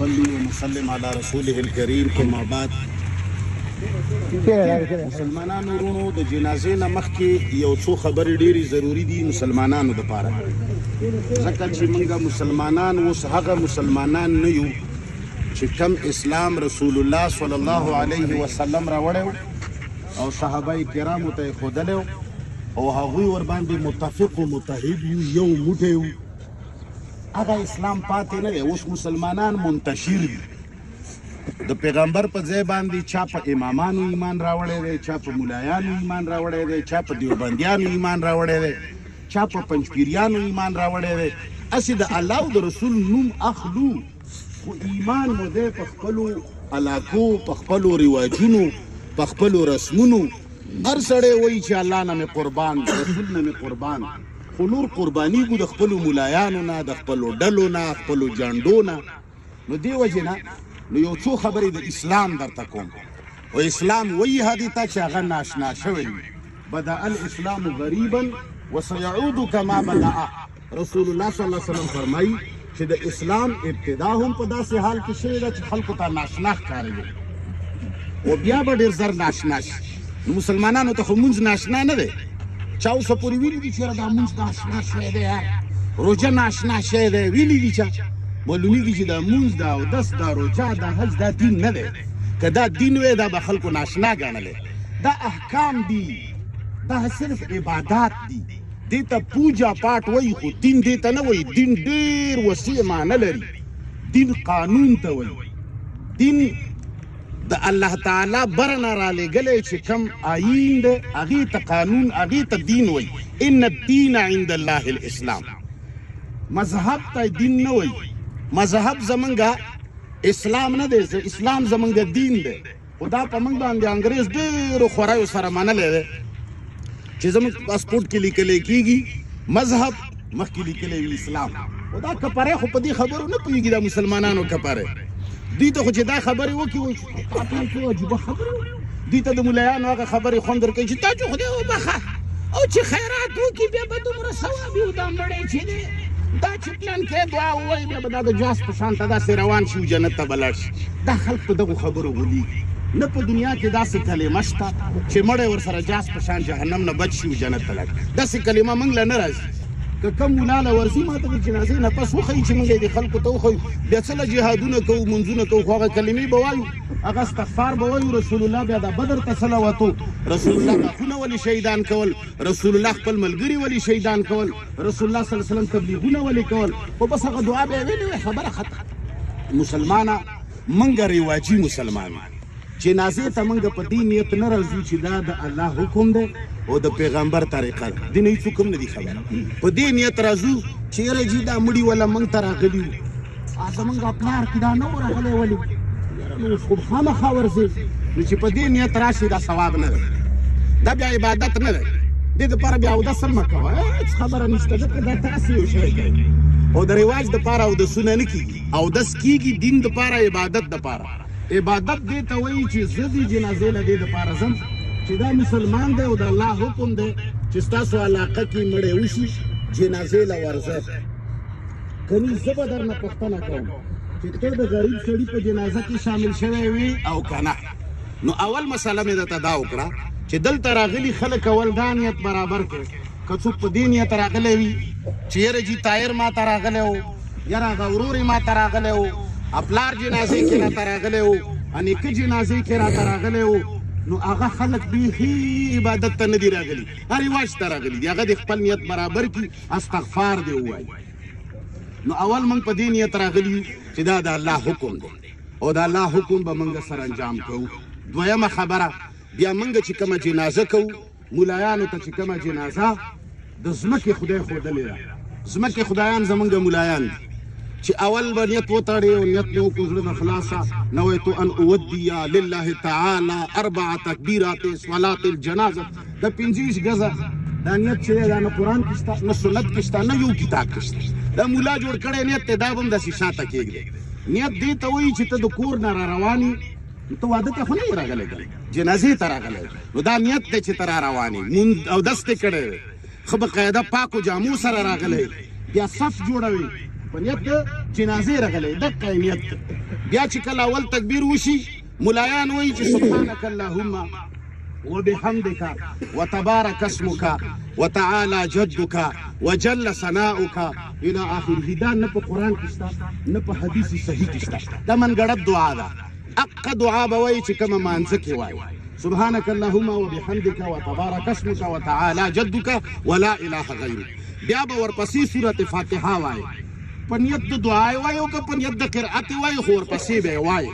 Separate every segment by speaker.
Speaker 1: ونصلي ونسلم على رسوله الكريم ثم بعد. مسلمانانو ورونو د جنازې نه مخکې یو څو خبرې ډېرې ضروري دي مسلمانانو دپاره، ځکه چې موږ مسلمانان اوس هغه مسلمانان نه یو چې کم اسلام رسول الله صلی الله علیه وسلم راوړی او صحابه کرامو ته یې ښودلی او هغوی ورباندې متفق و متحد یو موټی و. هغه اسلام پاتې نه دی. اوس مسلمانان منتشر دي. د پیغمبر په ځای باندې چا په امامانو ایمان راوړی دی، چا په ملایانو ایمان راوړی دی، چا په دیوبندیانو ایمان راوړی دی، چا په پنجپیریانو ایمان راوړی دی. هسې د الله او د رسول نوم اخلو، خو ایمان مو دی په خپلو علاقو، په خپلو رواجونو، په خپلو رسمونو. هر سړی وایي چې الله نه مې قربان، رسول نه مې قربان، خو نور قربانیږو د خپلو ملایانو نه، د خپلو ډلو نه، خپلو جنډو نه. نو دې وجې نه نو یو څو خبرې د اسلام درته کوم. او اسلام وایي هغې ته چې هغه ناشنا شوی وي. بدأ الاسلام غریبا وسيعود کما بدأ. رسول الله صلی الله علیه وسلم فرمایي چې د اسلام ابتدا هم په داسې حال کې شوې ده چې خلکو ته ناشنا ښکارېږي او بیا به ډېر زر ناشنا شي. نو مسلمانانو ته خو مونځ ناشنا نه دی. چا اوسه پورې ویلي دي چې یاره دا مونځ ناشنا شوی دی، روژه ناشنا شوی دی؟ ویلي دي چا؟ معلومیږي چې دا مونځ، دا اودس، دا روژه، دا حج، دا دین نه دی. که دا دین وی دا به خلکو ناشنا ګڼلی. دا احکام دي، دا صرف عبادات دي. دې ته پوجا پاټ وایي، خو دین دې ته نه وایي. دین ډېر وسیع معنی لري. دین قانون ته وایي. دین د الله تعالی برنه رالیږلی چې کم آیین دی هغې ته قانون، هغې ته دین وایي. ان الدین عند الله الاسلام. مذهب ته دین نه وایي. مذهب زمونږ اسلام نه دی، اسلام زمونږ دین دی. خو دا په موږ باندې انګریز ډېرو خوریو سره منلی دی چې زموږ پاسپورټ کې لیکلی کېږي مذهب، مخکې لیکلی وي اسلام. خو دا کپری خو په دې خبرو نه پوهېږي، دا مسلمانانو کپری. دوی ته خو چې دا خبرې وکړي وایي چې عجیبه خبره. دوی ته د ملایانو هغه خبرې خوند درکوي چې تا چې خدای وبخه او چې خیرات وکړي بیا به دومره ثواب وي. دا مړی چې دی دا چې پلانکې دعا ووایي بیا به دا د جاس په شان ته داسې روان شي او جنت ته به لاړ شي. دا خلک په دغو خبرو غولېږي. نه په دنیا کې داسې کلمه شته چې مړی ورسره جاس په شان جهنم نه بچ شي او جنت ته لاړ شي. داسې کلمه موږ له نه راځي. که کم ملا له ورځي ما ته د جنازې نه پس وښیي چې موږ یې د خلکو ته وښیو، بیا څه له جهادونه کوو، منځونه کوو، خو هغه کلمې به وایو، هغه استغفار به وایو. رسول الله بیا د بدر ته څه له وتو، رسول الله غاښونه ولې شهیدان کول، رسول الله خپل ملګري ولې شهیدان کول، رسول الله صلی الله علیه وسلم تبلیغونه ولې کول. خو بس هغه دعا به یې ویلې وي، خبره ختم. مسلمانه موږ رواجي مسلمان، جنازې ته موږ په دې نیت نه راځو چې دا د الله حکم دی او د پیغمبر طریقه ده. دې نه هېڅوک هم نه دي خبره. په دې نیت راځو چې یاره جي دا مړي وله موږ ته راغلي وو، زموږ پلار کې دا نه و راغلی، ولې یاره نو اوس خو خامخا ورځې. نو چې په دې نیت راشي دا ثواب نه دی، دا بیا عبادت نه دی. دې دپاره بیا اودس هم مه کوه، هېڅ خبره نشته. ځکه دا تاسې یو شی کوئ او د رواج دپاره اودسونه نه کېږي. اودس کېږي دین دپاره، عبادت دپاره. عبادت دې ته وایي چې زه دې جنازې له دې دپاره ځم چې دا مسلمان دی او د الله حکم دی چې ستاسو علاقه کې مړی وشي جنازې له ورځه. کني زه به درنه پوښتنه کوم چې ته د غریب سړي په جنازه کې شامل شوی وي او که نه. نو اول مسله مې درته دا وکړه چې دلته راغلي خلک اول دا نیت برابر کړي. که څوک په دې نیت راغلی وي چې یاره جي تایر ما ته راغلی و، یاره هغه ورور یې ما ته راغلی و، پلار جنازې کې راته راغلی و، نیکه جنازې کې راته راغلی و، نو هغه خلک بیخي عبادت ته نه دي راغلي، رواج ته راغلي دي. هغه د خپل نیت برابر کړي، استغفار دې ووایي. نو اول موږ په دې نیت راغلي یو چې دا د الله حکم دی او د الله حکم به موږ سره انجام کوو. دویمه خبره، بیا موږ چې کومه جنازه کوو، ملایانو ته چې کومه جنازه د ځمکې خدای ښودلې ده. ځمکې خدایان زموږ ملایان دي چې اول به نیت وتړې او نیت مې وکړو زړه نه خلاصه، نویت ان اودي لله تعالی 4 تکبیرات صلات الجنازه. د 25 ګزه دا نیت چې دی دا نه قرآن کې شته، نه سنت کې شته، نه یو کتاب کې شته. دا مولا جوړ کړی نیت دی، دا به هم داسې شاته کېږدي. نیت دې ته وایي چې ته د کور نه را روان یې، ته واده ته خو نه یې راغلی، جنازې ته راغلی. نو دا نیت دی چې ته را روان یې، اودس دې کړی دی، ښه بقاعده پاکو جامو سره راغلی، بیا صف جوړوي په نیت جنازې راغلی دقه نیت بیا چې کله اول تکبیر وشي ملایان وایي چې سبحانک اللهم وبحمدك وتبارك اسمك وتعالى جدك وجل ثناؤك الى اخره. دا نه په قران کې شته نه په حدیث صحیح کې شته، دا منګړه دعا ده. اقا دعا به وایي چې کومه مانځه کې وایي سبحانك اللهم وبحمدك وتبارك اسمك وتعالى جدك ولا اله غيرك. بیا به ورپسې سورة فاتحه وایي، په نیت د دعا وایي او که په نیت د قرأت وایي خو ورپسې به وایي.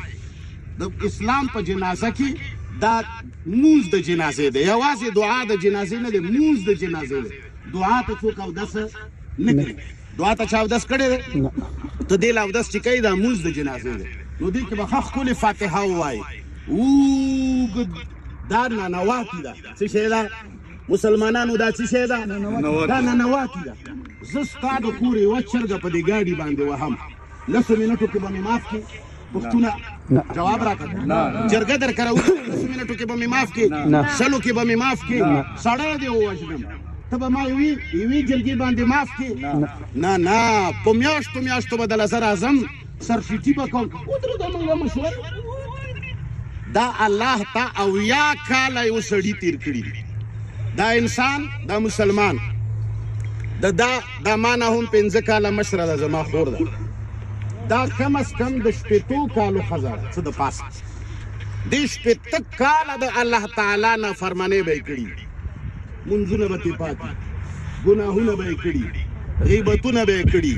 Speaker 1: د اسلام په جنازه کې دا مونځ د جنازې دی، یوازې دعا د جنازې نه دی، مونځ د جنازې دی. دعا ته څوک اودس نه کوي، دعا ته چا اودس کړی دی؟ ته دې له اودس چې کوي دا مونځ د جنازې دی. نو دې کې به ښه ښکلې فاتحه ووایي. اوږد دا ننواتې ده. څه شی ده مسلمانانو؟ دا څه شی ده؟ دا ننواتې ده. زه ستا د کور یوه چرګه په دې ګاډي باندې وهم، لسو منټو کې به مې معاف کړي؟ پښتونه جواب راکړه. جرګه در کړه لسو منټو کې به مې معاف کړي؟ شلو کې به مې معاف کړي؟ سړی دې ووژنم ته به ما یوې جرګې باندې معاف کړي؟ نه نه، په میاشتو میاشتو به دله زه راځم سرفیټي به کوم. ودرېږه موږ مشور. دا الله ته اویا کاله یو سړي تیر کړي دي. دا انسان دا مسلمان دا ما نه هم 5 کاله مشره ده، زما خور ده. دا کم از کم د 80 کالو ښځه ده، څه د پاسه د 80 کاله د الله تعالی نه فرمانې به یې کړي، منځونه به ترې پاتې، ګناهونه به یې کړي، غیبتونه به یې کړي.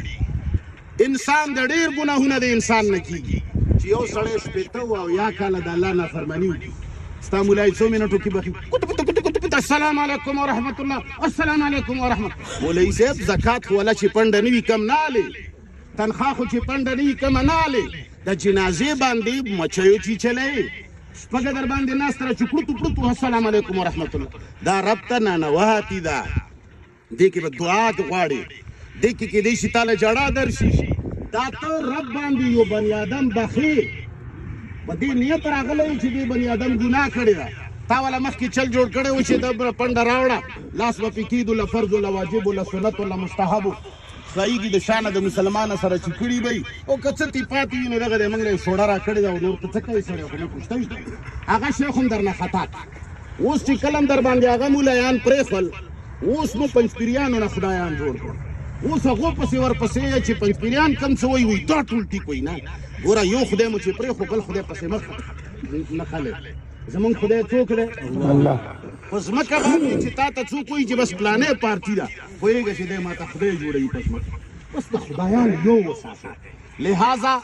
Speaker 1: انسان د ډېر ګناهونه د انسان نه کېږي چې یو سړی 80 او یا کاله د الله نافرماني وکړي. ستا مولای څو منټو کې بخي السلام علیکم ورحمت الله، السلام علیکم ورحمت. مولوي صاحب زکات خو ولا چې پنډه نه وي کم نه هلې، تنخوا خو چې پنډه نه وي کمه نه هلې. د جنازې باندې مچیو چیچلی شپږه در باندې ناسته ده چې کړوتو کړوتو السلام علیکم ورحمت الله. دا رب ته ننواتې ده. دې کې به دعا غواړي، دې کې کیدای شي تاله جړا درشي. دا ته رب باندې یو بني ادم بخې په دې نیت راغلی چې دې بني ادم ګناه کړې ده، تا والا مخکې چل جوړ کړی و چې د پنډه راوړه، لاس به پې کېدو له فرض له واجب له سنت له مستحبو صحیح د شانه د مسلمانه سره چې کړي به او که څه تې پاتې وي نو دغه دی موږ له یې سوړه را کړې ده او نور ته څه کوي سړی خو نه پوښته وي. هغه شی خو هم درنه خطا اوس چې کله هم در باندې هغه مولایان پرېښول، اوس مو پنځپیریانو نه خدایان جوړ کړل. اوس هغو پسې ورپسې چې پنځپیریان کم څه وایي وایي دا ټول ټیک وایي. نه ګوره یو خدای مو چې پرېښو بل خدای پسې مخ نه خلې. زمونږ خدای څوک دی؟ الله. په ځمکه باندې چې تا ته څوک وایي چې بس پلانې پارټي ده، پوهېږه چې دی ما ته خدای جوړوي په ځمکه. بس د خدایان یو وساتو. لہذا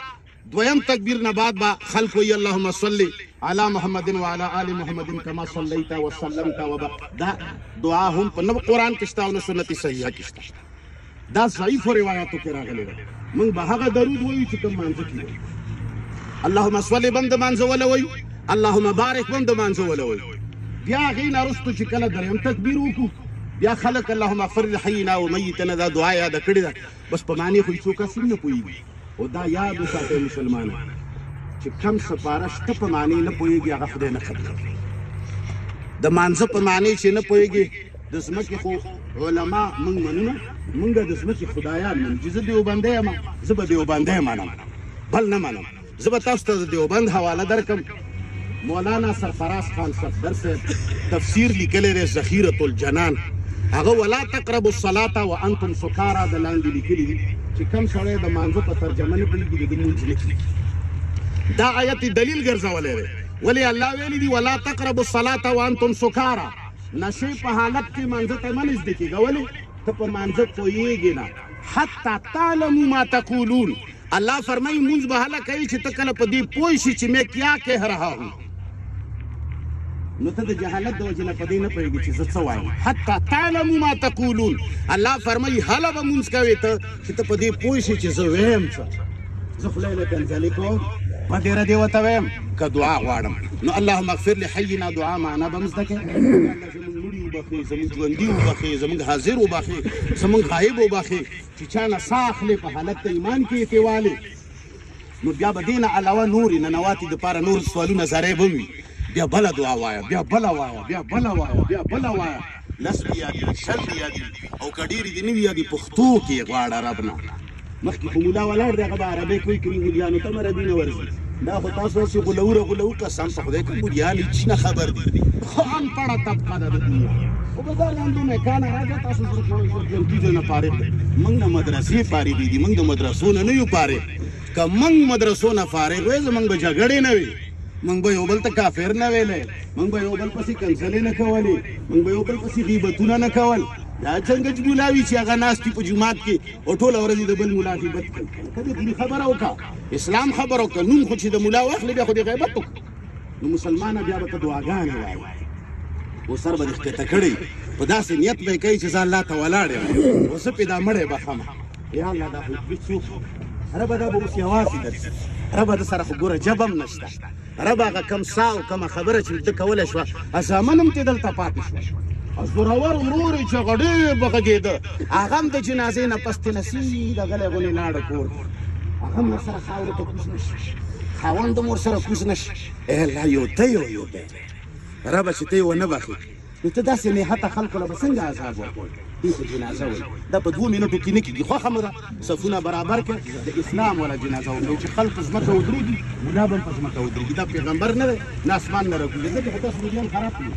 Speaker 1: دویم تکبیر نه بعد به خلق وایي اللهم صل علی محمد وعلى آل محمد کما صلیت وسلمت دا دعا هم په نه قرآن کې شته او نه سنت صحیحه کې شته. دا ضعیفو روایاتو کې راغلی ده. موږ به هغه درود وایو چې کوم مانځه کې وایي. اللهم صل به هم د مانځه وله وایو، اللهم بارک به هم د مانځه وله وایو. بیا هغې نه وروستو چې کله دریم تکبیر وکړو بیا خلک اللهم اغفر لحینا و میتنا دا دعا یاده کړې ده. بس په معنی خو څوک اصل نه پوهېږي. او دا یاد وساتئ مسلمانان چې کم سپاره شته په معنی نه پوهېږي هغه خدای نه قبلوي. د مانځه په معنی چې نه پوهېږي، د ځمکې خو علما موږ منو، موږ د ځمکې خدایان منو چې زه دیوبندی یم، زه به دیوبندی منم، بل نه منم. زه به تاسو ته د دیوبند حواله درکړم. مولانا سرفراز خان صفدر صاحب تفسیر لیکلی دی ذخیرة الجنان، هغه ولا تقربوا الصلاة وانتم سکارا د لاندې لیکلي دي چې کوم سړی د مانځه په ترجمه نه پوهېږي د لمونځ نه کېږي. دا آیت دلیل ګرځولی دی. ولې الله ویلي دي ولا تقربوا الصلاة وانتم سکارا؟ نشې په حالت کې مانځه ته مه نږدې کېږه. ولې؟ ته په مانځه پوهېږې نه. حتی تعلموا ما تقولون. الله فرمایي مونځ به هله کوي چې ته کله په دې پوه شي چې میں کیا کہہ رہا ہوں. نو ته د جهالت د وجې نه په دې نه پوهېږي چې زه څه وایم. حتی تعلموا ما تقولون. الله فرمایي هله به مونځ کوې ته چې ته په دې پوه شي چې زه ویم څه. زه خدای له کنځلې کوم په ډېره دې ورته ویم که دعا غواړم. نو اللهم اغفر لحینا دعا معنا به م زده کړې. الله زمونږ مړي وبخې، زمونږ ژوندي وبخې، زمونږ حاضر وبخې، زمونږ غایب وبخې چې چا نه ساه اخلې په حالت د ایمان کې یې تېوالې. نو بیا به دې نه علاوه نورې ننواتې دپاره نور سوالونه زری به م وي. بیا بله دعا وایه، بیا بله وایه، بیا بله وایه، بیا بله وایه. لس دې یادي، شل دې یادي او که ډېرې دې نه وي یادي پښتو کې یې غواړه رب نه. مخکې خو مولا ولاړ دی هغه به عربۍ کوي کوي مولیانو ته هم عربي نه ورځي دا خو تاسو هسې غولو قسم په خدای که مولیان هېڅ نه خبر دي خو انپړه طبقه ده د دنیا خو به دا لاندې میکانه راځه تاسو ژوندکیږئ نه فارغ دی موږ نه مدرسې فارغې دي موږ د مدرسو نه یو فارغ که موږ مدرسو نه فارغ وی زموږ به جګړې نه وي موږ به یو بل ته کافر نه ویلی موږ به یو بل پسې کنسلې نه کولې موږ به یو بل پسې غیبتونه نه کول دا څنګه چې مولا وي چې هغه ناست وي په جومات کې او ټوله ورځ د بل مولا غیبت کوي که دې خبره وکړه اسلام خبره وکړه نوم خو چې د مولا واخلې بیا خو دې غیبت وکړه نو مسلمانه بیا به ته دعاګانې وایي او سر به دې ښکته کړی په داسې نیت به یې کوي چې زه الله ته ولاړ یم او زه پې دا مړی بخمه یا الله دا خو هېڅوک ربه دا به اوس یوازې درځي ربه د سره خو ګوره جب هم نشته ربه هغه کم سا او کومه خبره چې ده کولی شوه زامن هم ترې دلته پاتې شوه زورور ورور یې چې هغه ډېر بغږېده هغه هم د جنازې نه پس ترې نسیده غلی غونې لاړه کور هغه هم ورسره خاورو ته کوز نه شي خاوند هم ورسره کوز نه شي ای الله یو ته یو دی ربه چې ته یې ونه بخې نو ته داسې نېحته خلکو له به څنګه عذاب ورکوې دوی خو جنازه وایي دا په 2 منټو کې نه کېږي خوښه مو ده صفونه برابر کړه د اسلام والا جنازه وکړئ چې خلک ځمکه ودرېږي ملا به هم په ځمکه ودرېږي دا پیغمبر نه دی نه اسمان نه راکوزېده خو تاسو مليان خراب کړي